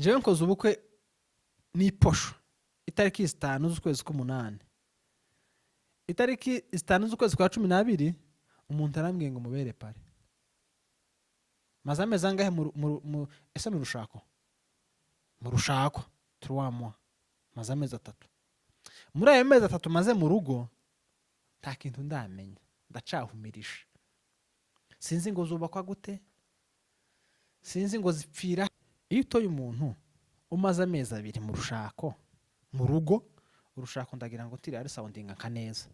jewe nkoze ubukwe n'iposho itariki 5 z'ukwezi k'umunani, itariki 5 z'ukwezi kwa 12 umuntu arambwiye ngo mubere pare. Maze amezi angahe ese mu rushako turwamwa maze amezi 3. Muri ayo mezi 3 maze mu rugo nta kintu ndamenya, ndacahumirisha. Sinzi ngo zubakwa gute, sinzi ngo zipfira. Iyo utoye umuntu umaze amezi 2 mu rushako mu rugo, urushako ndagira ngo tiri ari soundinga kaneza.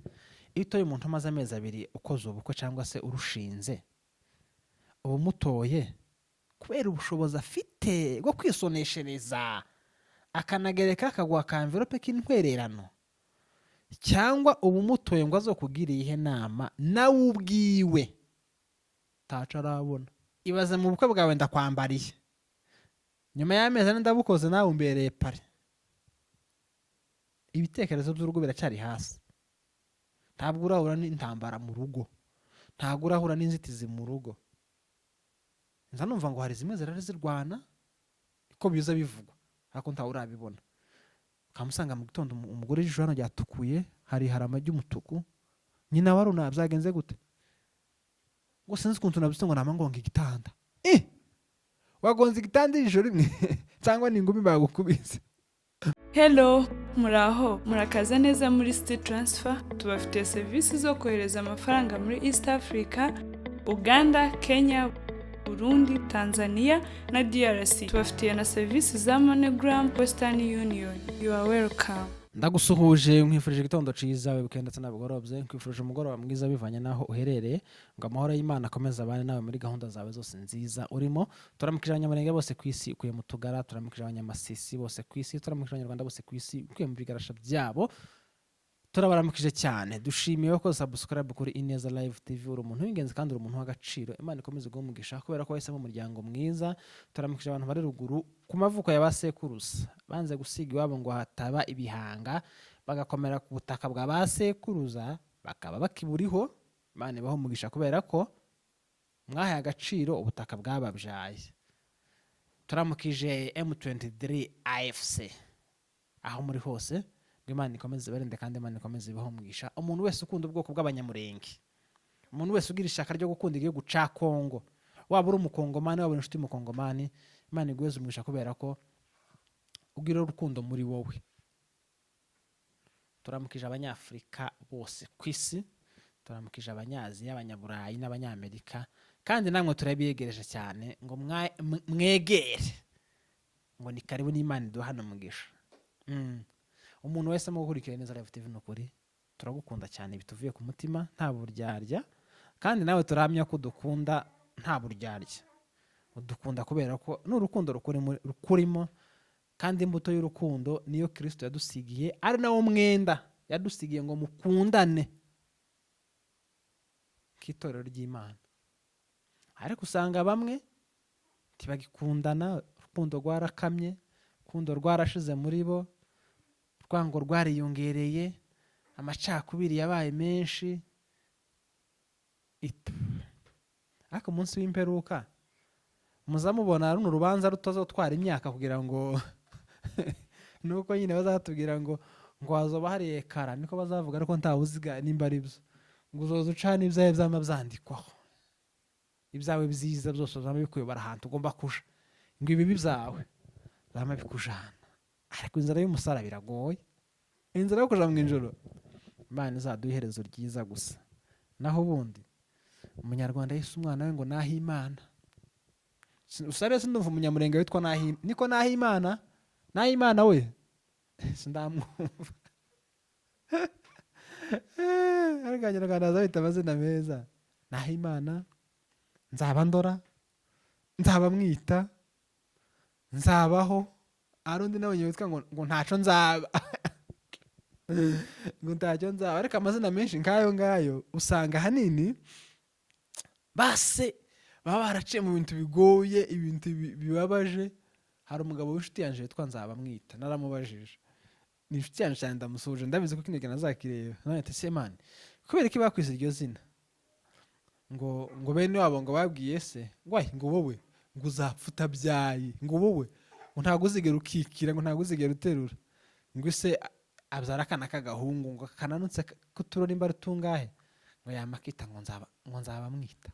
Iyo utoye umuntu umaze amezi 2 ukoze ubukwe cyangwa se urushinze, ubu mutoye kubera ubushobozi afite bwo kwisoneshereza akanagereka akagwa ka envelope k'intwererano, cyangwa ubu mutoye ngo azokugire ihe nama nawe ubwiwe taca arabona. Ibaze mu bukwe bwawe ndakwambariye, nyuma y'amezi ane ndabukoze nawe umbereye pare. Ibitekerezo by'urugo biracyari hasi. Ntabwo urahura n'intambara mu rugo, ntabwo urahura n'inzitizi mu rugo. Nza numva ngo hari zimwe zirari zirwana uko biza bivugwa, ariko ntawe urabibona. Kamusanga mu gitondo umugore ijoro ryatukuye, hari amagi y'umutuku, nyina waruna byagenze gute? Ngo sinzi kuntu nabise ngo namangonga igitanda. Wagonze igitanda ijoro rimwe cyangwa ni ingumi bagukubise? Hello, muraho, murakaza neza muri City Transfer. Tubafitiye serivisi zo kohereza amafaranga muri East Africa, Uganda, Kenya, Burundi, Tanzania na DRC. Tubafitiye na serivisi za MoneyGram, Western Union. You are welcome. Ndagusuhuje, nkwifurije igitondo ciza, weekend ndetse nabugorobye, nkwifurije umugoroba mwiza bivanye naho uherereye. Ngo amahoro y'Imana akomeza abane nawe muri gahunda zawe zose nziza urimo. Turamukije abanyamurenge bose kwisi, ukuye mu Tugara, turamukije abanyamasisi bose kwisi, turamukije abanyarwanda bose kwisi, ukuye mu bigarasha byabo. Turabaramukije cyane. Dushimiye ko subscribe kuri Ineza Live TV. Uri umuntu w'ingenzi kandi uri umuntu w'agaciro. Imana ikomeze guhumugisha kubera ko wahisemo umuryango mwiza. Turamukije abantu bari ruguru ku mavuko ya basekuruza, banze gusiga iwabo ngo hataba ibihanga, bagakomera ku butaka bwa basekuruza, bakaba bakiburiho. Imana ibaho umugisha kubera ko mwahaye agaciro ubutaka bwababyaye. Turamukije M23 AFC aho muri hose. Imana ikomeze barinde kandi Imana ikomeze ibaho umugisha. Umuntu wese ukunda ubwoko bw'abanyamurenge, umuntu wese ugira ishaka ryo gukunda igihugu ca Kongo, waba uri umukongomani waba inshuti y'umukongomani, Imana igweze umugisha kubera ko ugira urukundo muri wowe. Turamukije abanyafrika bose kwisi, turamukije abanyazi, abanyaburayi n'abanyamerika, kandi namwe turabiyegereje cyane ngo mwegere, ngo ni karibu n'Imana iduhana umugisha. Umuntu wese mu gukurikira Ineza Live TV n'ukuri turagukunda cyane bituvuye ku mutima, nta buryarya, kandi nawe turahamya ko dukunda nta buryarya. Udukunda kubera ko n'urukundo rukurimo, kandi imbuto y'urukundo niyo Kristo yadusigiye, ari nawo mwenda yadusigiye ngo mukundane k'itorero ry'Imana. Ariko usanga bamwe tibagikundana, urukundo rwarakamye, urukundo rwarashize muri bo, rwango rwariyongereye, amacakubiri yabaye menshi. Ariko umunsi w'imperuka muzamubona runo rubanza rutazotwara imyaka kugira ngo nuko nyine bazatubwira ngo wazoba hari ekara, niko bazavuga, ariko ntawuziga nimba ari byo. Ngo uzoza ucana ibyawe byama byandikwaho, ibyawe byiza byose uzama bikuyobora ahantu ugomba kuja, ngo ibibi byawe zama bikujana. Ariko inzira y'umusara biragoye, inzira yo kuja mu ijoro Imana izaduha iherezo ryiza gusa. Naho ubundi umunyarwanda yise umwana we ngo Nahimana. Usare sindumva umunyamurenge witwa Nahimana, niko Nahimana, Nahimana we sindamwumva. Ariko abanyarwanda bazabita amazina meza, Nahimana, Nzabandora, Nzabamwita, Nzabaho. Arundi nawe yitwa ngo ntaco nzaba ngo ntacyo nzaba. Ariko amazina menshi nkayo ngayo usanga hanini base baba baraciye mu bintu bigoye, ibintu bibabaje. Hari umugabo w'inshuti yanje yitwa Nzabamwita, naramubajije, ni inshuti yanje cyane, ndamusuje, ndabizi ko kinege nazakireba. None ati se man, kubera ki bakwise iryo zina? Ngo bene wabo ngo babwiye se, ngo wowe ngo uzapfa utabyaye, ngo wowe ngo ntabwo uzigera ukikira, ngo ntabwo uzigera uterura, ngo ise abyara akana k'agahungu ngo kananutse kuturora imba rutungahe, ngo yamakita ngo nzaba mwita.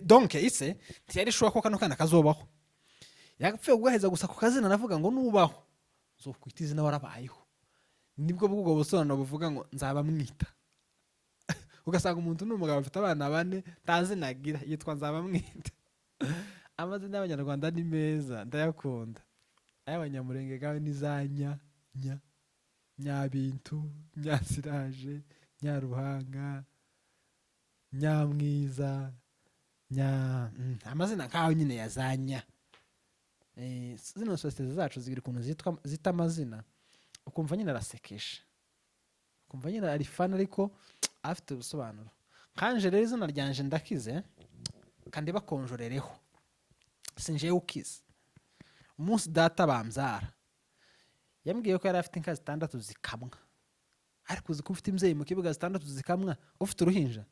Donc ise ntiyari shuwa ko kano kana kazobaho, yapfuye kugaheza gusa ku kazina navuga ngo nubaho uzokwita izina warabayeho. Nibwo bw'ubwo busobanuro buvuga ngo nzaba mwita. Ugasanga umuntu n'umugabo afite abana 4 ntazi nagira yitwa nzaba mwita. Amazina y'Abanyarwanda ni meza ndayakunda, ay'Abanyamurenge gawe ni zanya Nyabintu, Nyasiraje, Nyaruhanga, Nyamwiza, amazina nkaho nyine yazanya. Zino sosiyete zacu zigira ukuntu zita amazina ukumva nyine arasekesha, ukumva nyine ari fan ariko afite ubusobanuro. Kanje rero izina ryanje Ndakize kandi bakonjorereho, sinje ukize. Umunsi data bamzara yambwiye ko yari afite inka 6 zikamwa, ariko uzi ko ufite imzeyi mu kibuga 6 zikamwa ufite uruhinja.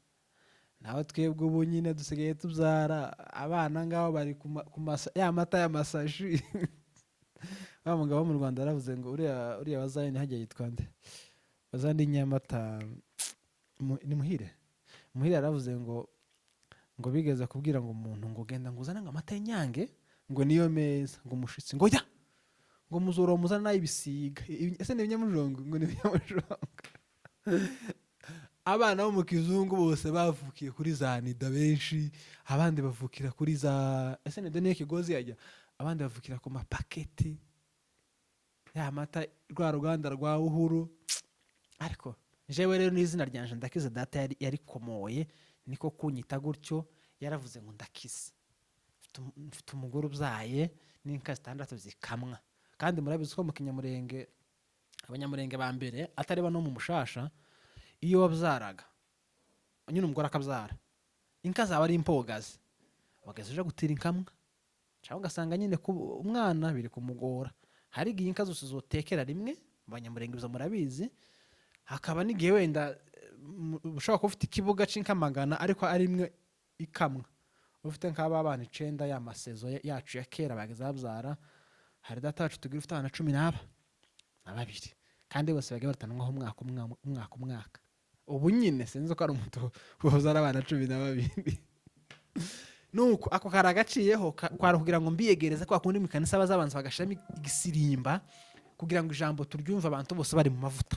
Nawe twebwe ubu nyine dusigaye tubyara abana ngabo bari ya mata y'amasashi. Wa mugabo wo mu Rwanda yaravuze ngo uriya wazanye hajya yitwa nde, wazanye Nyamata ni Muhire yaravuze ngo bigeze kubwira ngo umuntu ngo genda ngo uzane amata y'Inyange ngo niyo meza, ngo umushitsi ngo ya ngo muzoro muzana n'ibisiga, ese ni ibinyamujongo, ngo ni ibinyamujongo. Abana bo mu kizungu bose bavukiye kuri za Nida benshi, abandi bavukira kuri za ese Nida niyo Kigozi yajya, abandi bavukira ku mapaketi ya mata rwa ruganda rwa Uhuru. Ariko jewe rero n'izina ryanje Ndakize data yari komoye niko kunyita gutyo, yaravuze ngo Ndakize mfite umugore ubyaye n'inka 6 zikamwa. Kandi murabizi ko mu Kinyamurenge Abanyamurenge ba mbere atareba no mu Mushasha, iyo wabyaraga nyine umugore akabyara inka zaba ari impogazi bagaze gutira inkamwa, cyangwa ugasanga nyine umwana biri kumugora. Hari igihe inka zose zotekera rimwe, Abanyamurenge biza murabizi. Hakaba n'igihe wenda ushobora kuba ufite ikibuga c'inka magana ariko ari imwe ikamwa, ufite nk'aba bana 9 ya masezo yacu ya kera bageze babyara. Hari data wacu tugira ufite abana 12 kandi bose bagiye batanwaho umwaka. Ubu nyine sinzi ko ari umuntu wozara abana 12. Nuko ako karagaciyeho kwara kugira ngo mbiyegereze kwa kundi mikanisa bazabanza bagashami igisirimba kugira ngo ijambo turyumva abantu bose bari mu mavuta.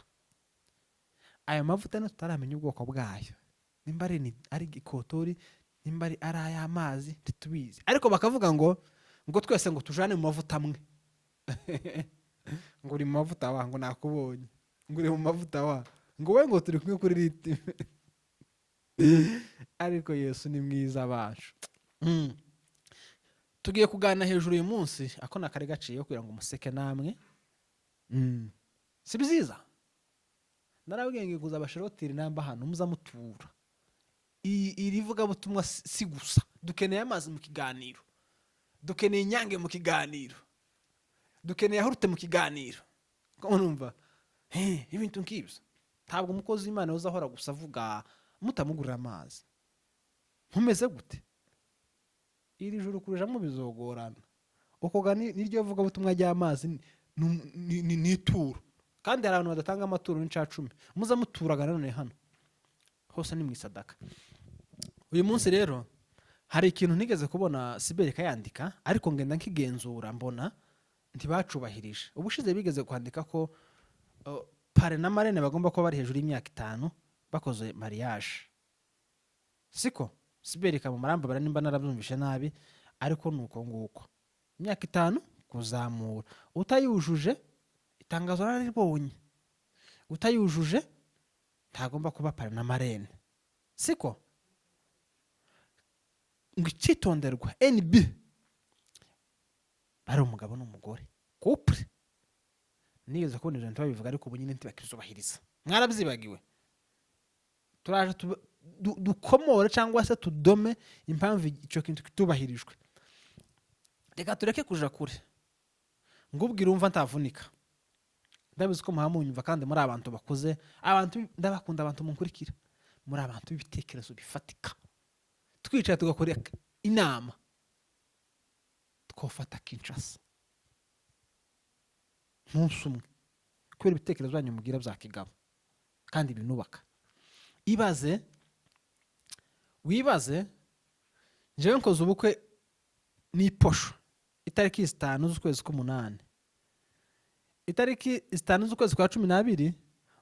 Aya mavuta no tutaramenya ubwoko bwayo, nimba ari gikotori, nimba ari ay'amazi tutubizi, ariko bakavuga ngo twese ngo tujane mu mavuta amwe. Ngo uri mu mavuta wa, ngo nakubonye, ngo uri mu mavuta wa, ngo we ngo turi kumwe kuri ritime. Ariko Yesu ni mwiza bacu. Tugiye kugana hejuru uyu munsi ako nakare gaciye kugira ngo museke namwe. Si biziza narabwenge kuza abashorotiri namba hano muzamutura. Irivuga butumwa si gusa, dukeneye amazi mu kiganiro, dukeneye Inyange mu kiganiro, dukeneye Ahurute mu kiganiro. Ko numva ibintu nk'ibyo ntabwo umukozi w'Imana uzahora gusa avuga mutamugurira amazi. Ntumeze gute? Iri juru kurujamo bizogorana. Ukoga niryo vuga butumwa ry'amazi ni ituro. Kandi hari abantu badatanga amaturo n'icacumi. Muzamuturaga none hano hose ni mwisadaka. Uyu munsi rero hari ikintu nigeze kubona Siberika yandika, ariko ngenda nkigenzura mbona ntibacubahirije. Ubushize bigeze kwandika ko pare na marene bagomba kuba bari hejuru y'imyaka 5 bakoze mariage. Siko Siberika mu maramba baranimba narabyumvishe nabi, ariko nuko nguko imyaka 5 kuzamura. Utayujuje itangazo naribonye, utayujuje ntagomba kuba pare na marene. Siko ngicitonderwa NB bari umugabo n'umugore couple. Nigeze kubona ibintu babivuga ariko ubu nyine ntibakizubahiriza. Mwarabyibagiwe. Turaje dukomore cyangwa se tudome impamvu icyo kintu kitubahirijwe. Reka tureke kuja kure. Ngubwira umva ntavunika. Ndabizi ko muhamunyumva kandi muri abantu bakuze, abantu ndabakunda, abantu munkurikira, muri abantu b'ibitekerezo bifatika. Twicaye tugakora inama twofata Kinshasa ntusi umwe kubera ibitekerezo byanyu mugira bya kigabo kandi binubaka. wibaze njyewe nkoze ubukwe n'iposho itariki 5 z'ukwezi k'umunani, itariki 5 z'ukwezi kwa 12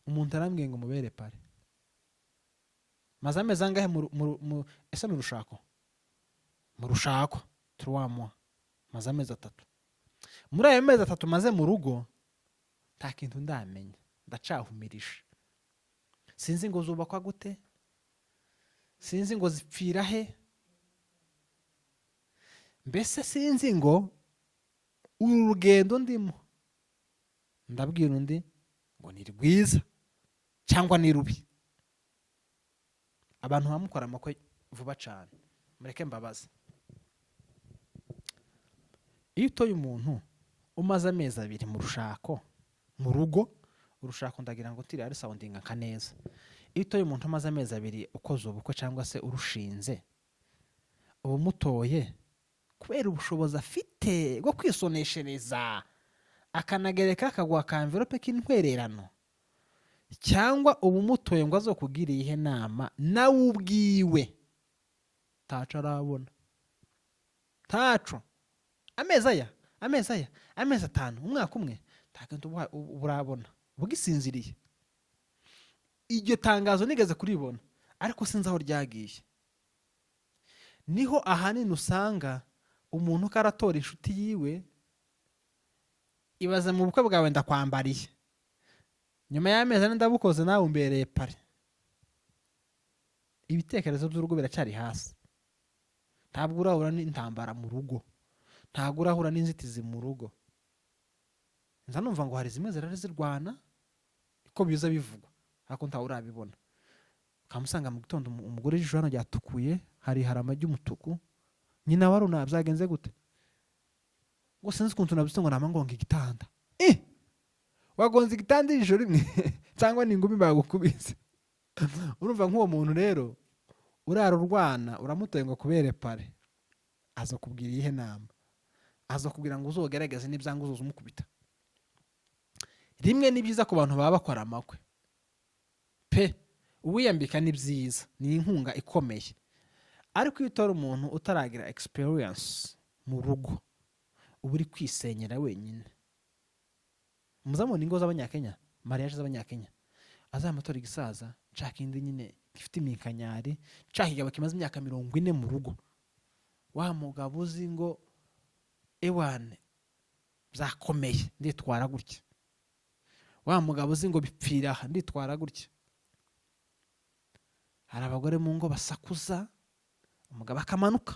umuntu arambwiye ngo mubere pare. maze amezi angahe ese mu rushako turwamwa maze amezi 3. muri ayo mezi 3 maze mu rugo nta kintu ndamenya, ndacahumirisha. sinzi ngo zubakwa gute, sinzi ngo zipfira he, mbese sinzi ngo uru rugendo ndimo ndabwira undi ngo ni rwiza cyangwa ni rubi. abantu bamukora amakwe vuba cyane, mureke mbabaze. iyo utoye umuntu umaze amezi 2 mu rushako mu rugo, urushako ndagira ngo tiri ari soundinga kaneza. iyo utoye umuntu umaze amezi 2 ukoze ubukwe cyangwa se urushinze, ubu mutoye kubera ubushobozi afite bwo kwisoneshereza akanagereka akagwa ka envelope k'intwererano, cyangwa ubu mutoye ngo azokugiriye ihe nama nawe ubwiwe taco arabona, taco amezi 5 umwaka umwe takintu burabona bugisinziriye. iryo tangazo nigeze kuribona ariko sinzi aho ryagiye. niho ahanini usanga umuntu karatora inshuti yiwe, ibaze mu bukwe bwawe ndakwambariye, nyuma y'amezi 4 ndabukoze nawe umbereye pare. ibitekerezo by'urugo biracyari hasi. ntabwo urahura n'intambara mu rugo, ntabwo urahura n'inzitizi mu rugo. nza numva ngo hari zimwe zirari zirwana uko biza bivugwa ariko ntawe urabibona. kamusanga mu gitondo umugore ijisho hano ryatukuye, hari amagi y'umutuku, nyina waruna byagenze gute ngo sinzi ukuntu nabise ngo namangonga igitanda. wagonze igitanda ijoro rimwe cyangwa n'ingumi bagukubise. urumva nk'uwo muntu rero urarurwana uramutoye ngo kubere pare, aza kubwira ihe nama, aza kubwira ngo uzogerageze n'ibyanga uzoza umukubita. rimwe ni byiza ku bantu baba bakora amakwe pe, uwiyambika ni byiza, ni inkunga ikomeye. ariko iyo utora umuntu utaragira experience mu rugo, uba uri kwisenyera wenyine. muzamubona ingo z'abanyakenya, mariage z'abanyakenya, azamatora igisaza nshaka indi nyine gifite iminkanyari, nshaka igabo kimaze imyaka 40 mu rugo. wa mugabo uzi ngo ewane byakomeye nditwara gutya, wa mugabo uzi ngo bipfira nditwara gutya. hari abagore mu ngo basakuza, umugabo akamanuka,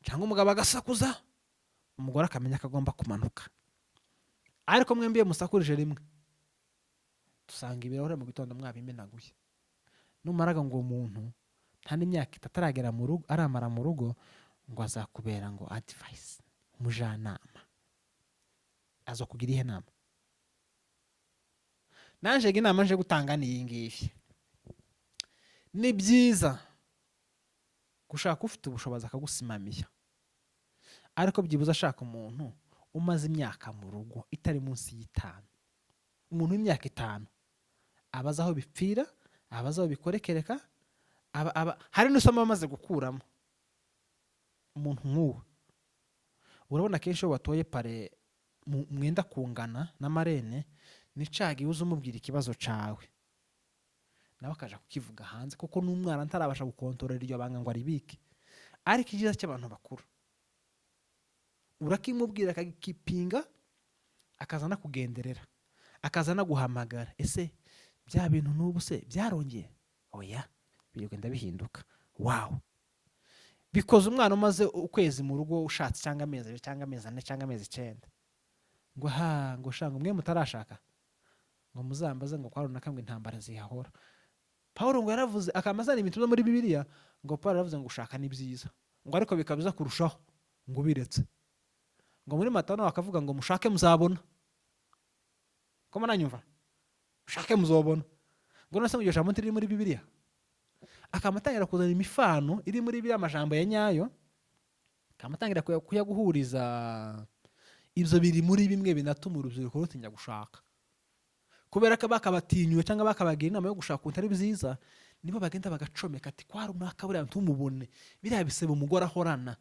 cyangwa umugabo agasakuza, umugore akamenya akagomba kumanuka. ariko mwembiye musakurije rimwe, dusanga ibirahure mu gitondo mwabimenaguye. numaraga ngo umuntu nta n'imyaka 3 aragera mu rugo, aramara mu rugo, ngo azakubera ngo advice, umujanama, azo kugira ihe nama. nanje inama nje gutanga ni iyi ngiyi. ni byiza gushaka ufite ubushobozi akagusimamiya, ariko byibuze ashaka umuntu umaze imyaka mu rugo itari munsi y'5. umuntu w'imyaka 5 abaza aho bipfira, abaza aho bikorekereka, hari n'usoma amaze gukuramo. umuntu nk'uwo urabona kenshi watoye pare mwenda kungana n'amarene, nicagi uza umubwira ikibazo cawe nawe akaja kukivuga hanze, kuko n'umwana ntarabasha gukontorera iryo banga ngo aribike. ariko ikiza cy'abantu bakuru urakimubwira akagipinga, akazana kugenderera, akazana guhamagara, ese bya bintu n'ubu se byarongeye? oya, bigenda bihinduka. wow, bikoze umwana umaze ukwezi mu rugo ushatse, cyangwa amezi 2 cyangwa amezi 4 cyangwa amezi 9, ngo shanga umwe mutarashaka ngo muzambaze ngo kwaruna kamwe intambara zihahora. Paulo ngo yaravuze akamazana ibintu muri Bibiliya, ngo Paulo yaravuze ngo ushaka ni byiza, ngo ariko bikabiza kurushaho ngo biretse. ngo muri Matayo akavuga ngo mushake muzabona. ko mananyumva mushake muzobona. ngo nase ngo jambo ntiri muri Bibiliya, akamatangira kuzana imifano iri muri Bibiliya, amajambo ya nyayo, akamatangira kuyaguhuriza ibyo biri muri bimwe binatuma urubyiruko rutinya gushaka, kubera ko bakabatinyuye cyangwa bakabagira inama yo gushaka ukuntu ari byiza, nibo bagenda bagacomeka ati kwa runaka buriya ntumubone, biriya bisebe umugore ahorana,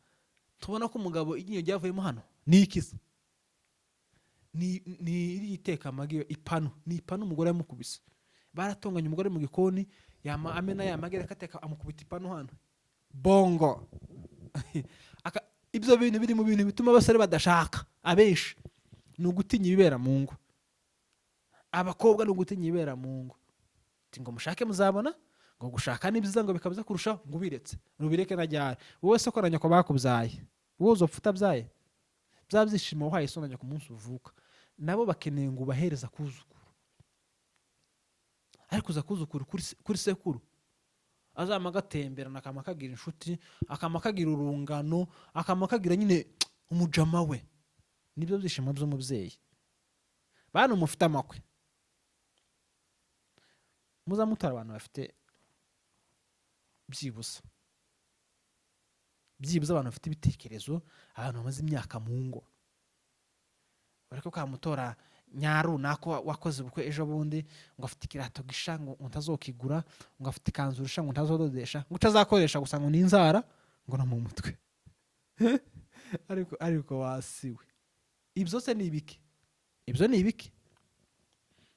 tubona ko umugabo iryinyo ryavuyemo hano ni ikisa, ni iteka amagi, ipanu, ni ipanu umugore yamukubise, baratonganya umugore mu gikoni, amena yamagera akateka amukubita ipanu hano bongo. Ibyo bintu biri mu bintu bituma abasore badashaka, abenshi ni ugutinya ibibera mu ngo, abakobwa ni ugutinya ibibera mu ngo, ngo mushake muzabona, ngo gushaka ni byiza ngo bikabuza kurushaho, ngo ubiretse rubireke na ryari, wowe se koranya ko bakubyaye, wowe uzopfa utabyaye, bya byishimo wahaye sonanya ku munsi uvuka, nabo bakeneye ngo ubahereza kuzukuru, ariko uza kuzukuru kuri sekuru azama agatemberana, akama akagira inshuti, akama akagira urungano, akama akagira nyine umujama we. Nibyo byishimo by'umubyeyi. Bana mufite amakwe, muza mutara abantu bafite byibuze abantu bafite ibitekerezo, abantu bamaze imyaka mu ngo, bariko kamutora nyaru nako wakoze ubukwe ejo bundi, ngo afite ikirato gisha ngo utazokigura, ngo afite ikanzu risha ngo utazododesha, ngo utazakoresha gusa ngo n'inzara ngo no mu mutwe. ariko wasiwe. Ibyo se ni ibiki? Ibyo ni ibiki?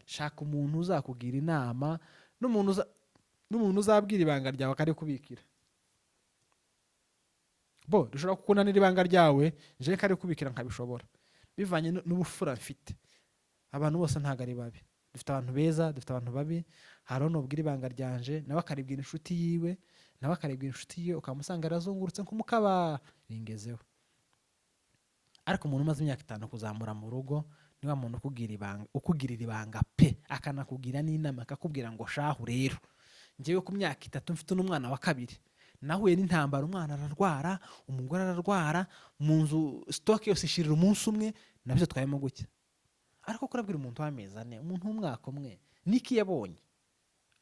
Shaka umuntu uzakugira inama, n'umuntu uzabwira ibanga ryawe akari kubikira. Bo dushobora kukunanira ibanga ryawe, je kari kubikira nkabishobora, bivanye n'ubufura mfite. Abantu bose ntago ari babi, dufite abantu beza, dufite abantu babi. Hari n'ubwira ibanga ryanje nawe akaribwira inshuti yiwe, nawe akaribwira inshuti yiwe, ukamusanga arazungurutse nk'umukaba ringezeho. Ariko umuntu umaze imyaka 5 kuzamura mu rugo, niba muntu ukugirira ibanga pe, akanakugira n'inama, akakubwira ngo shahu rero ngewe ku myaka 3 mfite n'umwana wa 2, nahuye n'intambara, umwana ararwara, umugore ararwara, mu nzu stock yose ishirira umunsi umwe, nabyo twayemo guke. Ariko kurabwira umuntu w'amezi 4, umuntu w'umwaka umwe niki yabonye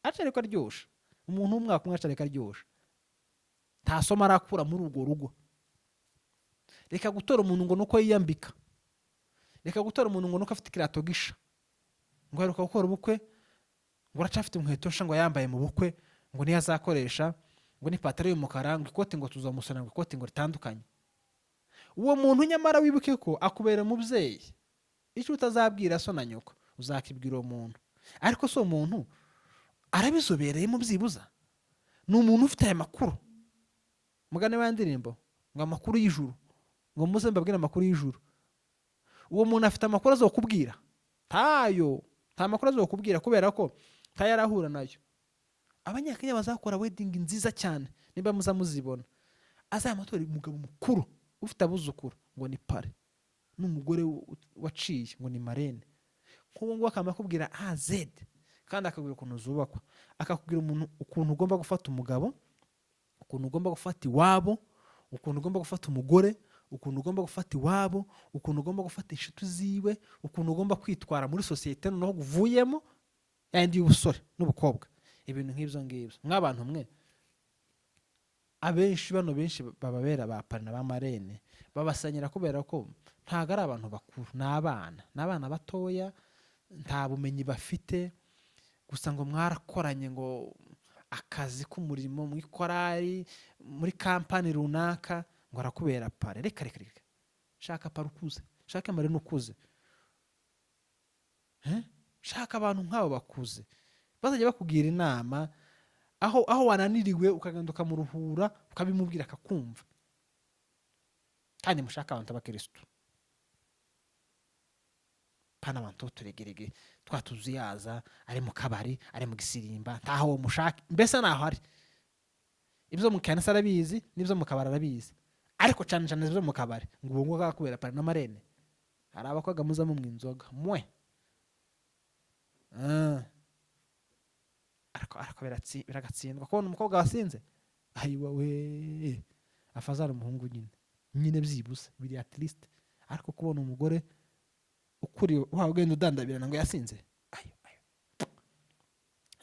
acare ko aryosha, umuntu w'umwaka umwe acare ko aryosha, ntasoma arakura muri urwo rugo. Reka gutora umuntu ngo nuko yiyambika, reka gutora umuntu ngo nuko afite ikirato gisha, ngo aheruka gukora ubukwe, ngo aracafite inkweto nsha ngo yambaye mu bukwe, ngo niyo azakoresha, ngo ni pataro y'umukara, ngo ikote ngo tuzamusana, ngo ikote ngo ritandukanye. Uwo muntu nyamara wibuke ko akubera umubyeyi, icyo utazabwira so na nyoko uzakibwira uwo muntu. Ariko so umuntu arabizobereye mu byibuza, ni umuntu ufite aya makuru. Mugane wa ndirimbo ngo amakuru y'ijuru, ngo muze mbabwire amakuru y'ijuru. Uwo muntu afite amakuru azokubwira nta makuru azokubwira, kubera ko tayarahura nayo. Abanyakenya bazakora wedding nziza cyane, niba muzamuzibona, azamatora umugabo mukuru ufite abuzukuru ngo ni pare, n'umugore waciye ngo ni marene, nk'uwo ngo akamakubwira Z, kandi akakubwira ukuntu zubakwa, akakubwira umuntu ukuntu ugomba gufata umugabo, ukuntu ugomba gufata iwabo, ukuntu ugomba gufata umugore, ukuntu ugomba gufata iwabo, ukuntu ugomba gufata inshuti ziwe, ukuntu ugomba kwitwara muri societe noneho guvuyemo yandi y'ubusore n'ubukobwa. Ibintu nk'ibyo ngibyo mw'abantu mwe, abenshi bababera ba parina ba marene babasanyira, kubera ko ntago ari abantu bakuru, n'abana batoya, nta bumenyi bafite, gusa ngo mwarakoranye ngo akazi k'umurimo mu ikorari, muri kampani runaka, ngo arakubera pare. Reka shaka pare ukuze, shaka marene ukuze, shaka abantu nk'abo bakuze bazajya bakugira inama, aho wananiriwe ukagenda ukamuruhura, ukabimubwira akakumva. Kandi mushaka abantu b'abakristo, pana abantu turegerege twatuzuyaza, ari mu kabari, ari mu gisirimba, ntaho mushaka, mbese naho ari. Ibyo mu kanisa arabizi, n'ibyo mu kabari arabizi, ariko cyane ibyo mu kabari ngo uwo ngo akakubera pare na marene. Hari abakwaga muzamo mu inzoga mwe, ariko biragatsindwa kubona umukobwa wasinze, ayiwa we afazara umuhungu nyine byibuze biri at least. Ariko kubona umugore ukuri ugenda udandabirana ngo yasinze, ayo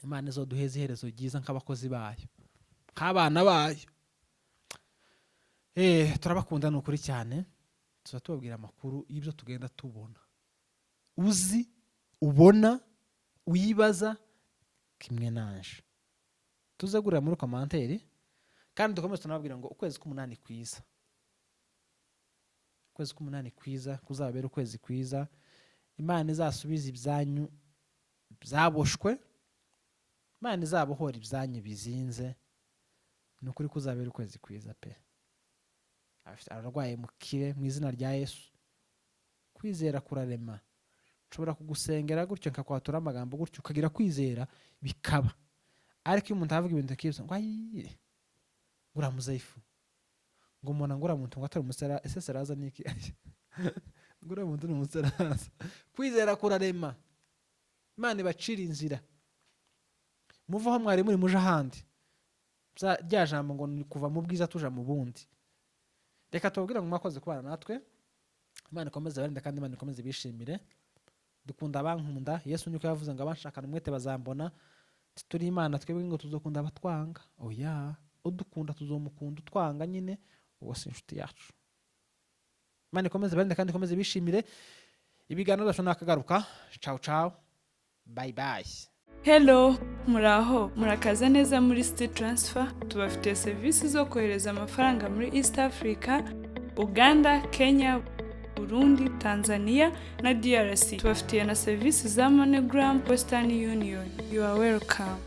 Imana izoduheza iherezo ryiza nk'abakozi bayo, nk'abana bayo. Turabakunda n'ukuri cyane, tuza tubabwira amakuru y'ibyo tugenda tubona, uzi, ubona, wibaza kimwe nanje. Tuzagurira muri komanteri kandi dukomeze tunababwira ngo ukwezi k'umunani kwiza, ukwezi k'umunani kwiza kuzabera ukwezi kwiza. Imana izasubiza ibyanyu byaboshwe, Imana izabohora ibyanyu bizinze. Ni ukuri kuzabera ukwezi kwiza pe. Ararwaye mukire mu izina rya Yesu. Kwizera kurarema. Nshobora kugusengera gutyo nkakwatura amagambo gutyo ukagira kwizera bikaba. Ariko iyo umuntu avuga ibintu kibyo ngo ayi ngura muzaifu, ngo umuntu ngura muntu ngo atari umusera, ese seraza niki? Ngura muntu ni umuseraza. Kwizera kurarema. Imana ibacira inzira. Muvaho mwari muri muje ahandi. Rya jambo ngo ni kuva mu bwiza tuja mu bundi. Reka tubabwira ngo mwakoze kubana natwe. Imana ikomeze barinde kandi Imana ikomeze bishimire. Dukunda abankunda. Yesu niko yavuze ngo abanshakana umwete bazambona. Turi Imana twebwe ngo tuzokunda abatwanga. Oya, udukunda tuzomukunda, utwanga nyine uwo si inshuti yacu. Imana ikomeze barinde kandi ikomeze bishimire. Ibiganiro byacu nakagaruka. Ciao ciao. Bye bye. Hello, muraho, murakaza neza muri City Transfer. Tubafitiye serivisi zo kohereza amafaranga muri East Africa, Uganda, Kenya, Burundi, Tanzania na DRC. Tubafitiye na serivisi za MoneyGram, Western Union. You are welcome.